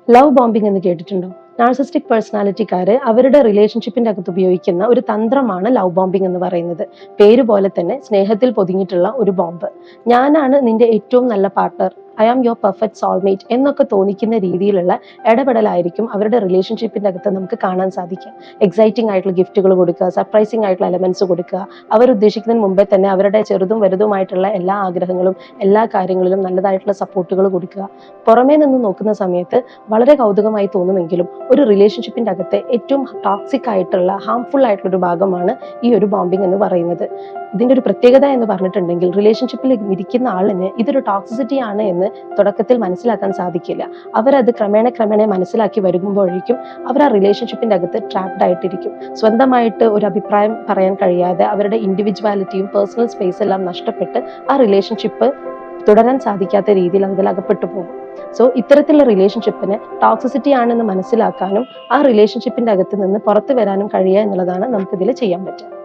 Love bombing എന്ന് കേട്ടിട്ടുണ്ടോ? Narcissistic പേഴ്സണാലിറ്റിക്കാര് അവരുടെ റിലേഷൻഷിപ്പിന്റെ അകത്ത് ഉപയോഗിക്കുന്ന ഒരു തന്ത്രമാണ് ലവ് ബോംബിംഗ് എന്ന് പറയുന്നത്. പേര് പോലെ തന്നെ സ്നേഹത്തിൽ പൊതിഞ്ഞിട്ടുള്ള ഒരു ബോംബ്. ഞാനാണ് നിന്റെ ഏറ്റവും നല്ല partner, I am your perfect soulmate എന്നൊക്കെ തോന്നിക്കുന്ന രീതിയിലുള്ള ഇടപെടലായിരിക്കും അവരുടെ റിലേഷൻഷിപ്പിന്റെ അകത്ത് നമുക്ക് കാണാൻ സാധിക്കുക. എക്സൈറ്റിംഗ് ആയിട്ടുള്ള ഗിഫ്റ്റുകൾ കൊടുക്കുക, സർപ്രൈസിംഗ് ആയിട്ടുള്ള എലമെന്റ്സ് കൊടുക്കുക, അവർ ഉദ്ദേശിക്കുന്നതിന് മുമ്പേ തന്നെ അവരുടെ ചെറുതും വലുതുമായിട്ടുള്ള എല്ലാ ആഗ്രഹങ്ങളും എല്ലാ കാര്യങ്ങളിലും നല്ലതായിട്ടുള്ള സപ്പോർട്ടുകൾ കൊടുക്കുക. പുറമേ നിന്ന് നോക്കുന്ന സമയത്ത് വളരെ കൗതുകമായി തോന്നുമെങ്കിലും ഒരു റിലേഷൻഷിപ്പിന്റെ അകത്തെ ഏറ്റവും ടോക്സിക് ആയിട്ടുള്ള ഹാംഫുൾ ആയിട്ടുള്ള ഒരു ഭാഗമാണ് ഈ ഒരു ബോംബിംഗ് എന്ന് പറയുന്നത്. ഇതിന്റെ ഒരു പ്രത്യേകത എന്ന് പറഞ്ഞിട്ടുണ്ടെങ്കിൽ റിലേഷൻഷിപ്പിൽ ഇരിക്കുന്ന ആളിന് ഇതൊരു ടോക്സിസിറ്റി ആണ് എന്ന് തുടക്കത്തിൽ മനസ്സിലാക്കാൻ സാധിക്കില്ല. അവരത് ക്രമേണ മനസ്സിലാക്കി വരുമ്പോഴേക്കും അവർ ആ റിലേഷൻഷിപ്പിന്റെ അകത്ത് ട്രാപ്ഡ് ആയിട്ടിരിക്കും. സ്വന്തമായിട്ട് ഒരു അഭിപ്രായം പറയാൻ കഴിയാതെ അവരുടെ ഇൻഡിവിജ്വാലിറ്റിയും പേഴ്സണൽ സ്പേസ് എല്ലാം നഷ്ടപ്പെട്ട് ആ റിലേഷൻഷിപ്പ് തുടരാൻ സാധിക്കാത്ത രീതിയിൽ അതിൽ അകപ്പെട്ടു പോകും. സോ ഇത്തരത്തിലുള്ള റിലേഷൻഷിപ്പിന് ടോക്സിസിറ്റി ആണെന്ന് മനസ്സിലാക്കാനും ആ റിലേഷൻഷിപ്പിന്റെ അകത്ത് നിന്ന് പുറത്തു വരാനും കഴിയുക എന്നുള്ളതാണ് നമുക്കിതിൽ ചെയ്യാൻ പറ്റുക.